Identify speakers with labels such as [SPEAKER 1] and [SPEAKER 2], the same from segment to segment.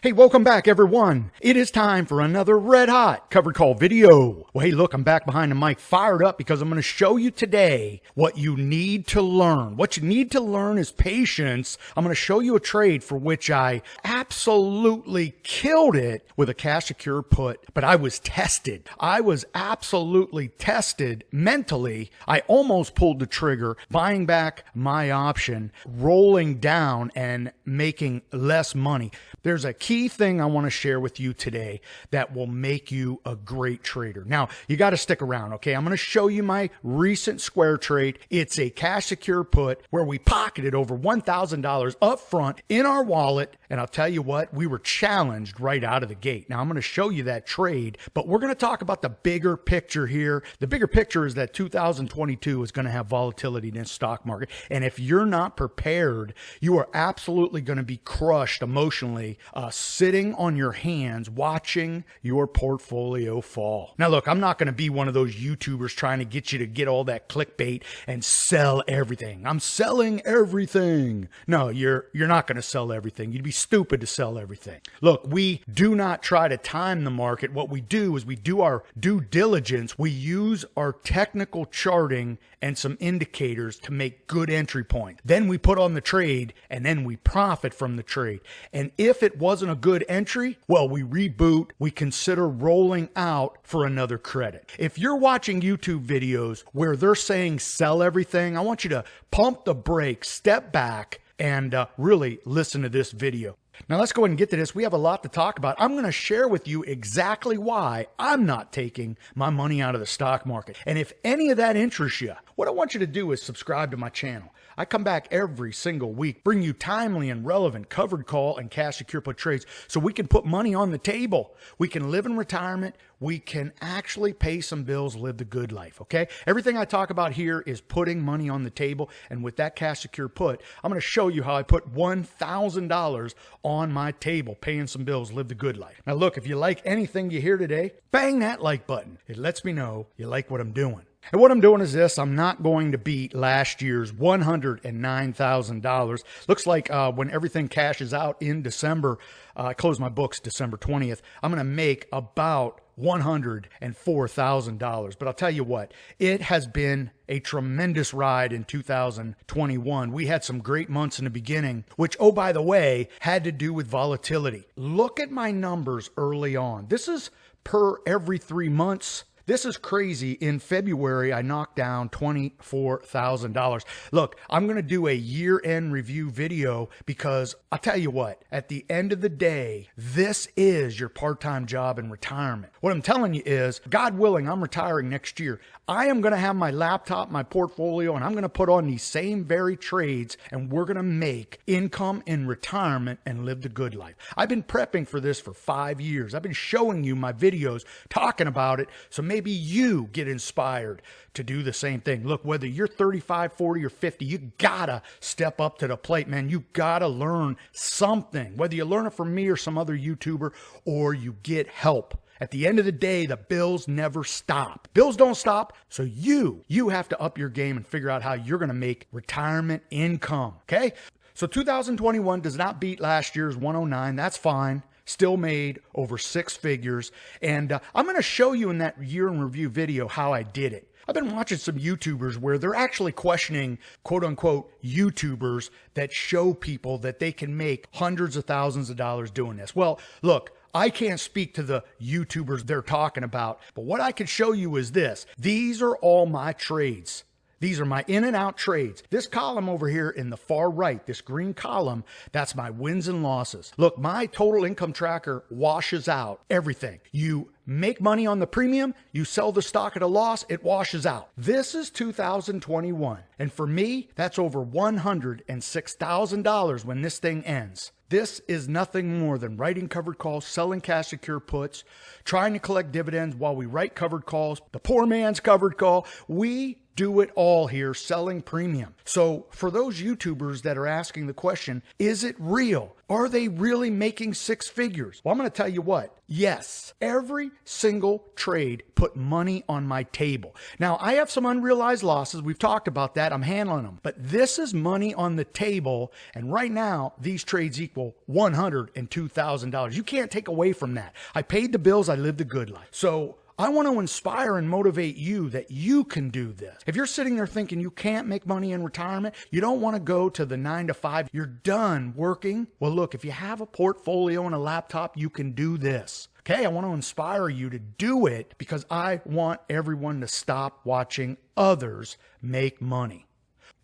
[SPEAKER 1] Hey, welcome back, everyone. It is time for another red-hot covered call video. Well, hey, look, I'm back behind the mic fired up because I'm going to show you today what you need to learn. What you need to learn is patience. I'm going to show you a trade for which I absolutely killed it with a cash secure put, but I was tested. I was absolutely tested mentally. I almost pulled the trigger, buying back my option, rolling down and making less money. There's a key thing I want to share with you today that will make you a great trader. Now, you got to stick around, okay? I'm going to show you my recent square trade. It's a cash secure put where we pocketed over $1,000 up front in our wallet. And I'll tell you what, we were challenged right out of the gate. Now, I'm going to show you that trade, but we're going to talk about the bigger picture here. The bigger picture is that 2022 is going to have volatility in the stock market. And if you're not prepared, you are absolutely going to be crushed emotionally, sitting on your hands watching your portfolio fall. Now look, I'm not going to be one of those YouTubers trying to get you to get all that clickbait and sell everything. I'm selling everything. No, you're not going to sell everything. You'd be stupid to sell everything. Look, we do not try to time the market. What we do is we do our due diligence. We use our technical charting and some indicators to make good entry points. Then we put on the trade and then we profit from the trade. And if it wasn't a good entry, well, we reboot, we consider rolling out for another credit. If you're watching YouTube videos where they're saying sell everything, I want you to pump the brakes, step back, and really listen to this video. Now let's go ahead and get to this. We have a lot to talk about. I'm going to share with you exactly why I'm not taking my money out of the stock market. And if any of that interests you, what I want you to do is subscribe to my channel. I come back every single week, bring you timely and relevant covered call and cash secure put trades so we can put money on the table. We can live in retirement. We can actually pay some bills, live the good life, okay? Everything I talk about here is putting money on the table. And with that cash secure put, I'm going to show you how I put $1,000 on my table, paying some bills, live the good life. Now look, if you like anything you hear today, bang that like button. It lets me know you like what I'm doing. And what I'm doing is this. I'm not going to beat last year's $109,000. Looks like when everything cashes out in December, I close my books December 20th, I'm going to make about $104,000. But I'll tell you what, it has been a tremendous ride in 2021. We had some great months in the beginning, which, oh, by the way, had to do with volatility. Look at my numbers early on. This is per every 3 months. This is crazy. In February, I knocked down $24,000. Look, I'm going to do a year-end review video because I'll tell you what, at the end of the day, this is your part-time job in retirement. What I'm telling you is, God willing, I'm retiring next year. I am going to have my laptop, my portfolio, and I'm going to put on these same very trades, and we're going to make income in retirement and live the good life. I've been prepping for this for 5 years. I've been showing you my videos, talking about it, so maybe you get inspired to do the same thing. Look, whether you're 35, 40, or 50, you gotta step up to the plate, man. You gotta learn something, whether you learn it from me or some other YouTuber, or you get help. At the end of the day, the bills never stop. Bills don't stop, so you have to up your game and figure out how you're going to make retirement income, okay? So 2021 does not beat last year's 109. That's fine. Still made over 6 figures. And I'm going to show you in that year in review video how I did it. I've been watching some YouTubers where they're actually questioning quote unquote YouTubers that show people that they can make hundreds of thousands of dollars doing this. Well, look, I can't speak to the YouTubers they're talking about, but what I can show you is this. These are all my trades. These are my in and out trades. This column over here in the far right, this green column, that's my wins and losses. Look, my total income tracker washes out everything. You make money on the premium, you sell the stock at a loss, it washes out. This is 2021. And for me, that's over $106,000 when this thing ends. This is nothing more than writing covered calls, selling cash secure puts, trying to collect dividends while we write covered calls, the poor man's covered call. We do it all here selling premium. So for those YouTubers that are asking the question, is it real? Are they really making six figures? Well, I'm going to tell you what. Yes, every single trade put money on my table. Now, I have some unrealized losses. We've talked about that. I'm handling them. But this is money on the table. And right now, these trades equal $102,000. You can't take away from that. I paid the bills. I lived a good life. So I want to inspire and motivate you that you can do this. If you're sitting there thinking you can't make money in retirement, you don't want to go to the 9 to 5, you're done working. Well, look, if you have a portfolio and a laptop, you can do this. Okay, I want to inspire you to do it because I want everyone to stop watching others make money.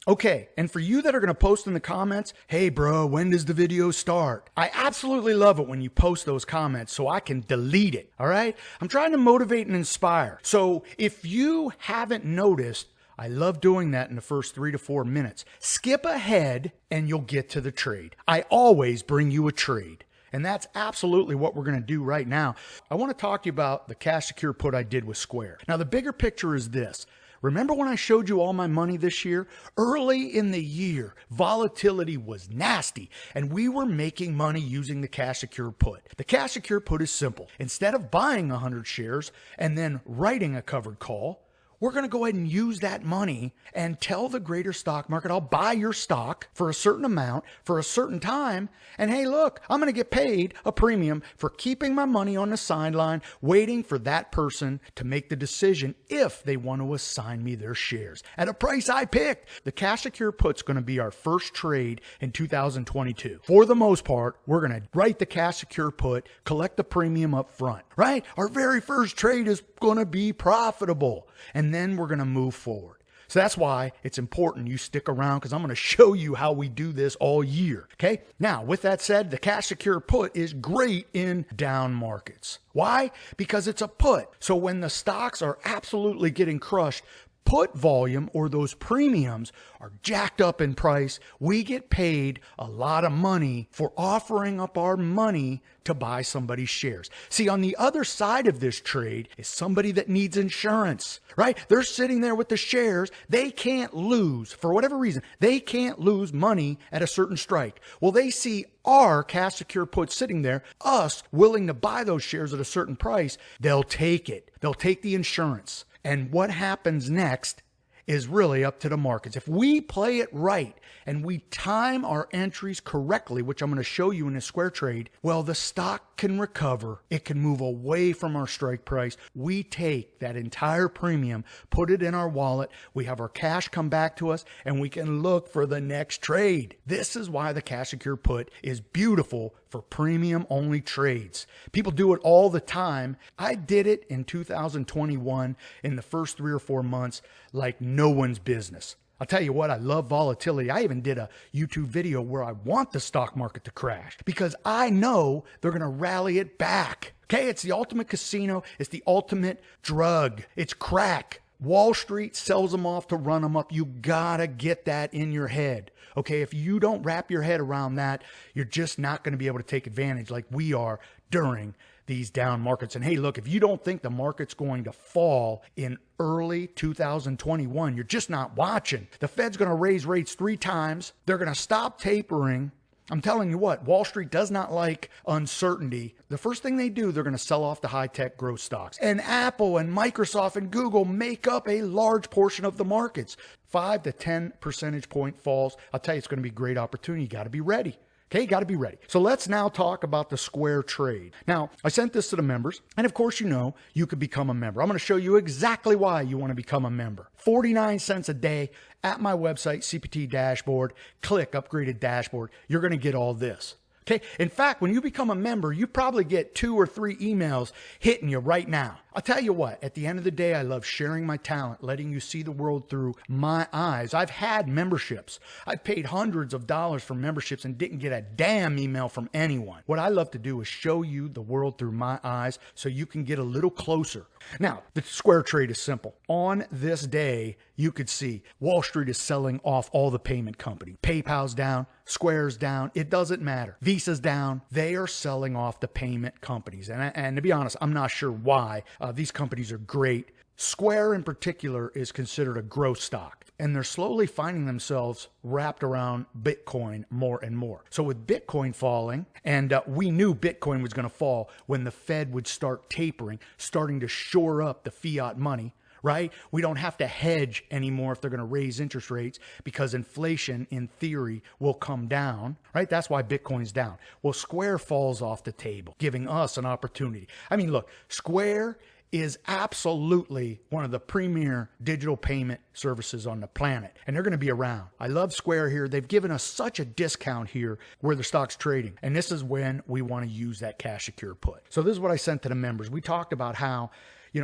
[SPEAKER 1] Okay, and for you that are going to post in the comments, hey bro, when does the video start? I absolutely love it when you post those comments so I can delete it, all right? I'm trying to motivate and inspire. So if you haven't noticed, I love doing that in the first 3 to 4 minutes. Skip ahead and you'll get to the trade. I always bring you a trade. And that's absolutely what we're going to do right now. I want to talk to you about the cash secure put I did with Square. Now, the bigger picture is this. Remember when I showed you all my money this year? Early in the year, volatility was nasty, and we were making money using the cash secure put. The cash secure put is simple. Instead of buying 100 shares and then writing a covered call, we're going to go ahead and use that money and tell the greater stock market, I'll buy your stock for a certain amount for a certain time. And hey, look, I'm going to get paid a premium for keeping my money on the sideline, waiting for that person to make the decision if they want to assign me their shares at a price I picked. The cash secure put's going to be our first trade in 2022. For the most part, we're going to write the cash secure put, collect the premium up front, right? Our very first trade is going to be profitable. And then we're going to move forward. So that's why it's important you stick around because I'm going to show you how we do this all year. Okay. Now, with that said, the cash secure put is great in down markets. Why? Because it's a put. So when the stocks are absolutely getting crushed, put volume or those premiums are jacked up in price. We get paid a lot of money for offering up our money to buy somebody's shares. See, on the other side of this trade is somebody that needs insurance, right? They're sitting there with the shares. They can't lose for whatever reason. They can't lose money at a certain strike. Well, they see our cash secure put sitting there, us willing to buy those shares at a certain price. They'll take it. They'll take the insurance. And what happens next is really up to the markets. If we play it right and we time our entries correctly, which I'm going to show you in a square trade, well, the stock can recover. It can move away from our strike price. We take that entire premium, put it in our wallet. We have our cash come back to us and we can look for the next trade. This is why the cash secure put is beautiful for premium only trades. People do it all the time. I did it in 2021 in the first 3 or 4 months like no one's business. I'll tell you what, I love volatility. I even did a YouTube video where I want the stock market to crash because I know they're going to rally it back. Okay, it's the ultimate casino. It's the ultimate drug. It's crack. Wall Street sells them off to run them up. You gotta get that in your head. Okay, if you don't wrap your head around that, you're just not going to be able to take advantage like we are during these down markets. And hey, look, if you don't think the market's going to fall in early 2021, you're just not watching. The Fed's going to raise rates 3 times. They're going to stop tapering. I'm telling you what, Wall Street does not like uncertainty. The first thing they do, they're going to sell off the high-tech growth stocks. And Apple and Microsoft and Google make up a large portion of the markets. 5 to 10 percentage point falls. I'll tell you, it's going to be a great opportunity. You got to be ready. Okay, got to be ready. So let's now talk about the square trade. Now, I sent this to the members, and of course, you know, you could become a member. I'm going to show you exactly why you want to become a member. 49 cents a day at my website, CPT Dashboard. Click Upgraded Dashboard. You're going to get all this. Okay. In fact, when you become a member, you probably get 2 or 3 emails hitting you right now. I'll tell you what, at the end of the day, I love sharing my talent, letting you see the world through my eyes. I've had memberships. I've paid hundreds of dollars for memberships and didn't get a damn email from anyone. What I love to do is show you the world through my eyes so you can get a little closer. Now, the square trade is simple. On this day, you could see Wall Street is selling off all the payment companies. PayPal's down, Square's down. It doesn't matter. Visa's down. They are selling off the payment companies. And to be honest, I'm not sure why. These companies are great. Square in particular is considered a growth stock, and they're slowly finding themselves wrapped around Bitcoin more and more. So with Bitcoin falling, and we knew Bitcoin was going to fall when the Fed would start tapering, starting to shore up the fiat money, right? We don't have to hedge anymore if they're going to raise interest rates because inflation, in theory, will come down, right? That's why Bitcoin's down. Well, Square falls off the table, giving us an opportunity. I mean, look, Square is absolutely one of the premier digital payment services on the planet, and they're going to be around. I love Square here. They've given us such a discount here where the stock's trading, and this is when we want to use that cash secure put. So this is what I sent to the members. We talked about how,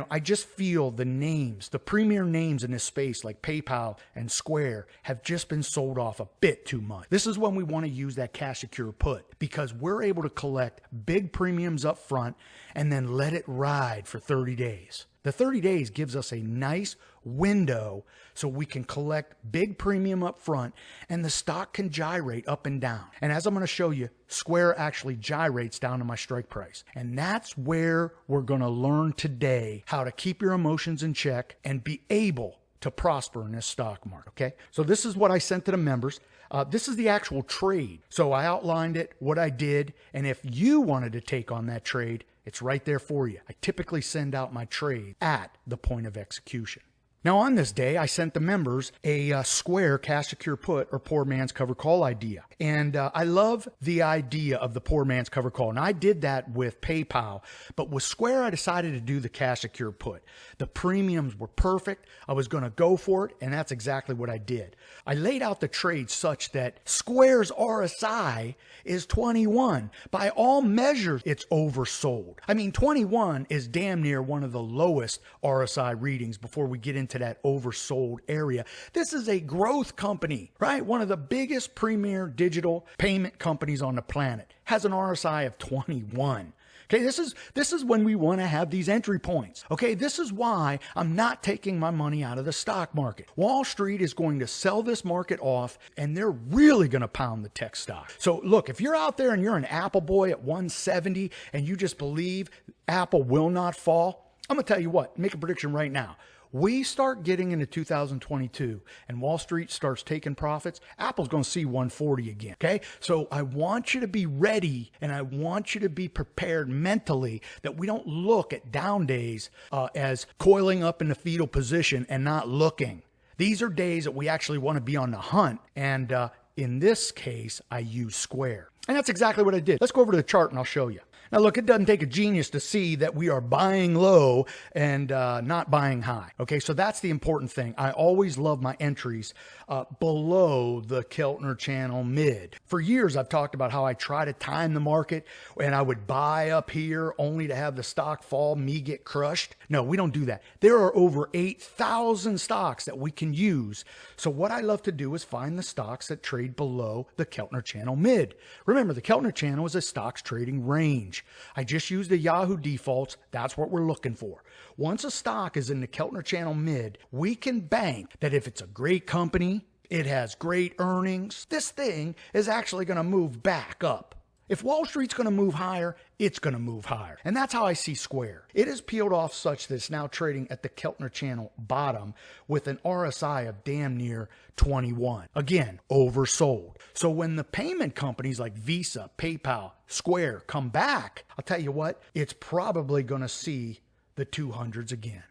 [SPEAKER 1] I just feel the names, the premier names in this space like PayPal and Square have just been sold off a bit too much. This is when we want to use that cash secure put because we're able to collect big premiums up front and then let it ride for 30 days. The 30 days gives us a nice window so we can collect big premium up front and the stock can gyrate up and down. And as I'm going to show you, Square actually gyrates down to my strike price. And that's where we're going to learn today how to keep your emotions in check and be able to prosper in this stock market, okay? So this is what I sent to the members. This is the actual trade. So I outlined it, what I did, and if you wanted to take on that trade, it's right there for you. I typically send out my trade at the point of execution. Now on this day, I sent the members a Square cash secure put or poor man's cover call idea. And I love the idea of the poor man's cover call. And I did that with PayPal, but with Square, I decided to do the cash secure put. The premiums were perfect. I was going to go for it. And that's exactly what I did. I laid out the trade such that Square's RSI is 21. By all measures, it's oversold. I mean, 21 is damn near one of the lowest RSI readings before we get into that oversold area. This is a growth company, right? One of the biggest premier digital payment companies on the planet has an RSI of 21. Okay, this is when we want to have these entry points. Okay, this is why I'm not taking my money out of the stock market. Wall Street is going to sell this market off, and they're really going to pound the tech stock. So look, if you're out there and you're an Apple boy at 170 and you just believe Apple will not fall, I'm going to tell you what, make a prediction right now. We start getting into 2022 and Wall Street starts taking profits, Apple's going to see 140 again, okay? So I want you to be ready and I want you to be prepared mentally that we don't look at down days as coiling up in the fetal position and not looking. These are days that we actually want to be on the hunt, and in this case, I use Square. And that's exactly what I did. Let's go over to the chart and I'll show you. Now, look, it doesn't take a genius to see that we are buying low and not buying high. Okay, so that's the important thing. I always love my entries below the Keltner channel mid. For years, I've talked about how I try to time the market and I would buy up here only to have the stock fall, me get crushed. No, we don't do that. There are over 8,000 stocks that we can use. So what I love to do is find the stocks that trade below the Keltner channel mid. Remember, the Keltner channel is a stocks trading range. I just used the Yahoo defaults. That's what we're looking for. Once a stock is in the Keltner channel mid, we can bank that if it's a great company, it has great earnings, this thing is actually going to move back up. If Wall Street's going to move higher, it's going to move higher. And that's how I see Square. It is peeled off such that it's now trading at the Keltner channel bottom with an RSI of damn near 21. Again, oversold. So when the payment companies like Visa, PayPal, Square come back, I'll tell you what, it's probably going to see the 200s again.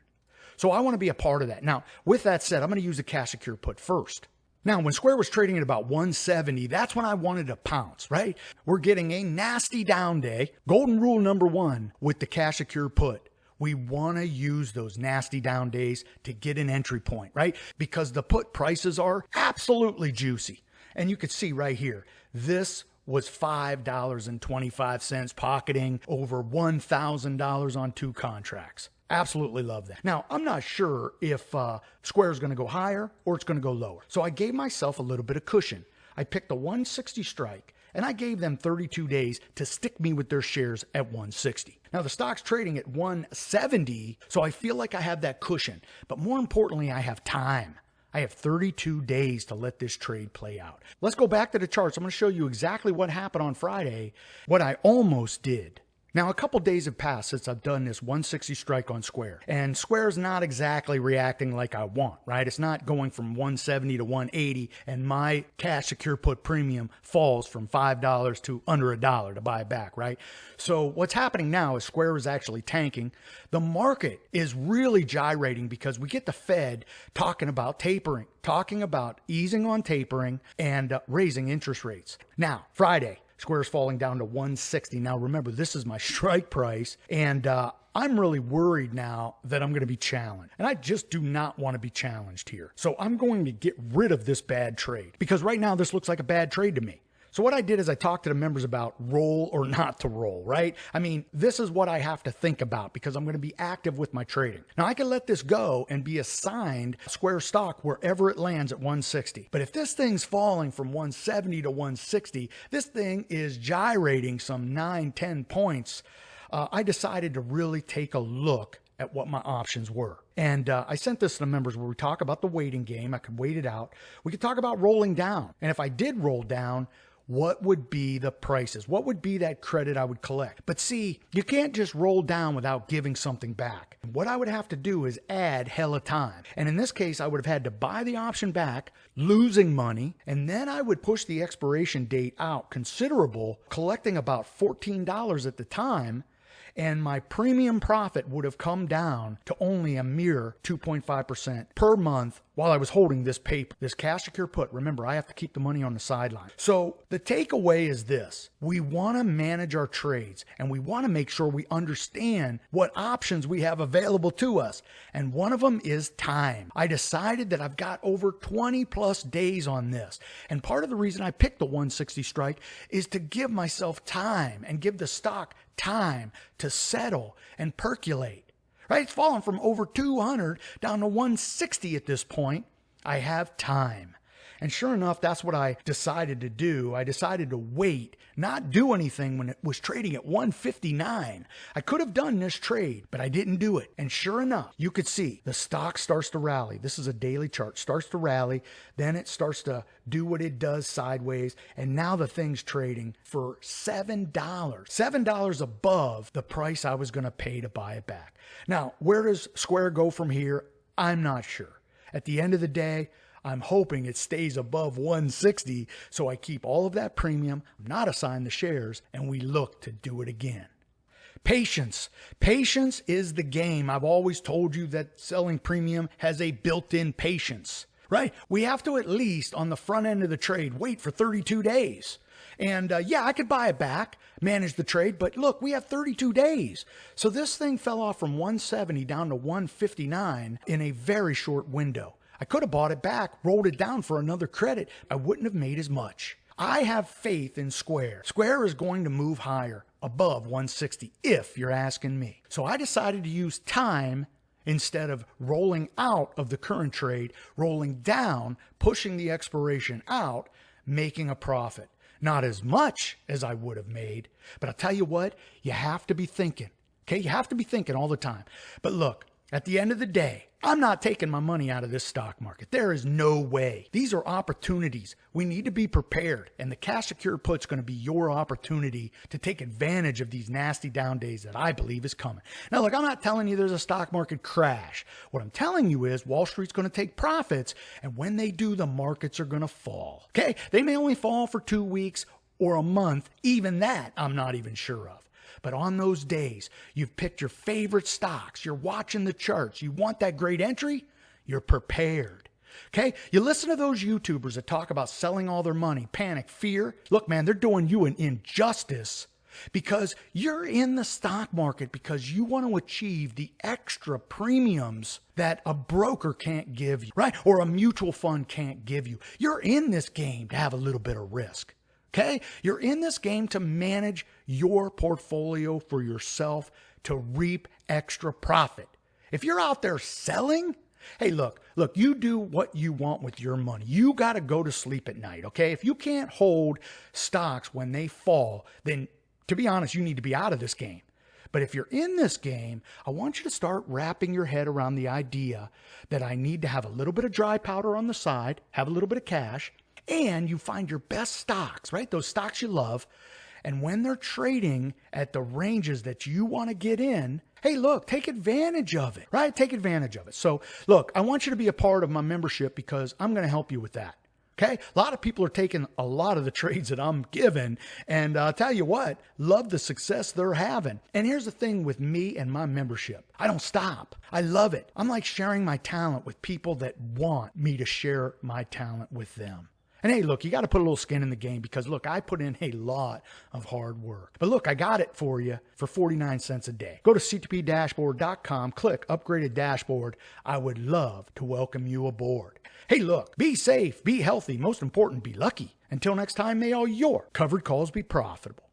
[SPEAKER 1] So I want to be a part of that. Now, with that said, I'm going to use the cash secure put first. Now, when Square was trading at about 170, that's when I wanted to pounce, right? We're getting a nasty down day. Golden rule number one with the cash secure put. We want to use those nasty down days to get an entry point, right? Because the put prices are absolutely juicy. And you could see right here, this was $5.25 pocketing over $1,000 on 2 contracts. Absolutely love that. Now, I'm not sure if Square is going to go higher or it's going to go lower. So I gave myself a little bit of cushion. I picked a 160 strike and I gave them 32 days to stick me with their shares at 160. Now, the stock's trading at 170, so I feel like I have that cushion. But more importantly, I have time. I have 32 days to let this trade play out. Let's go back to the charts. I'm going to show you exactly what happened on Friday, what I almost did. Now, a couple days have passed since I've done this 160 strike on Square, and Square's not exactly reacting like I want, right? It's not going from 170 to 180, and my cash secure put premium falls from $5 to under $1 to buy it back, right? So what's happening now is Square is actually tanking. The market is really gyrating because we get the Fed talking about tapering, talking about easing on tapering and raising interest rates. Now, Friday, Square's falling down to 160. Now, remember, this is my strike price, and I'm really worried now that I'm going to be challenged. And I just do not want to be challenged here. So I'm going to get rid of this bad trade because right now this looks like a bad trade to me. So what I did is I talked to the members about roll or not to roll, right? I mean, this is what I have to think about because I'm going to be active with my trading. Now, I can let this go and be assigned Square stock wherever it lands at 160. But if this thing's falling from 170 to 160, this thing is gyrating some 9-10 points. I decided to really take a look at what my options were. And I sent this to the members where we talk about the waiting game. I could wait it out. We could talk about rolling down. And if I did roll down, what would be the prices? What would be that credit I would collect? But see, you can't just roll down without giving something back. What I would have to do is add hella time. And in this case, I would have had to buy the option back, losing money, and then I would push the expiration date out considerable, collecting about $14 at the time, and my premium profit would have come down to only a mere 2.5% per month while I was holding this paper, this cash secure put. Remember, I have to keep the money on the sideline. So the takeaway is this. We want to manage our trades, and we want to make sure we understand what options we have available to us. And one of them is time. I decided that I've got over 20 plus days on this. And part of the reason I picked the 160 strike is to give myself time and give the stock time to settle and percolate. Right? It's fallen from over 200 down to 160 at this point. I have time. And sure enough, that's what I decided to do. I decided to wait, not do anything when it was trading at 159. I could have done this trade, but I didn't do it. And sure enough, you could see the stock starts to rally. This is a daily chart, starts to rally. Then it starts to do what it does sideways. And now the thing's trading for $7. $7 above the price I was going to pay to buy it back. Now, where does Square go from here? I'm not sure. At the end of the day, I'm hoping it stays above 160 so I keep all of that premium, I'm not assigned the shares, and we look to do it again. Patience. Patience is the game. I've always told you that selling premium has a built-in patience, right? We have to at least, on the front end of the trade, wait for 32 days. And yeah, I could buy it back, manage the trade, but look, we have 32 days. So this thing fell off from 170 down to 159 in a very short window. I could have bought it back, rolled it down for another credit. I wouldn't have made as much. I have faith in Square. Square is going to move higher, above 160, if you're asking me. So I decided to use time instead of rolling out of the current trade, rolling down, pushing the expiration out, making a profit. Not as much as I would have made, but I'll tell you what, you have to be thinking. Okay, you have to be thinking all the time. But look, at the end of the day, I'm not taking my money out of this stock market. There is no way. These are opportunities. We need to be prepared. And the cash secure put's going to be your opportunity to take advantage of these nasty down days that I believe is coming. Now, look, I'm not telling you there's a stock market crash. What I'm telling you is Wall Street's going to take profits. And when they do, the markets are going to fall. Okay? They may only fall for 2 weeks or a month. Even that, I'm not even sure of. But on those days, you've picked your favorite stocks. You're watching the charts. You want that great entry? You're prepared. Okay? You listen to those YouTubers that talk about selling all their money, panic, fear. Look, man, they're doing you an injustice because you're in the stock market because you want to achieve the extra premiums that a broker can't give you, right? Or a mutual fund can't give you. You're in this game to have a little bit of risk. Okay? You're in this game to manage your portfolio for yourself to reap extra profit. If you're out there selling, hey, look, you do what you want with your money. You got to go to sleep at night, okay? If you can't hold stocks when they fall, then to be honest, you need to be out of this game. But if you're in this game, I want you to start wrapping your head around the idea that I need to have a little bit of dry powder on the side, have a little bit of cash, and you find your best stocks, right? Those stocks you love, And when they're trading at the ranges that you want to get in, hey, look, take advantage of it, right? Take advantage of it. So look, I want you to be a part of my membership because I'm going to help you with that. Okay. A lot of people are taking a lot of the trades that I'm giving, and I'll tell you what, love the success they're having. And here's the thing with me and my membership. I don't stop. I love it. I'm like sharing my talent with people that want me to share my talent with them. And hey, look, you got to put a little skin in the game because look, I put in a lot of hard work. But look, I got it for you for 49 cents a day. Go to ctpdashboard.com, click upgraded dashboard. I would love to welcome you aboard. Hey, look, be safe, be healthy, most important, be lucky. Until next time, may all your covered calls be profitable.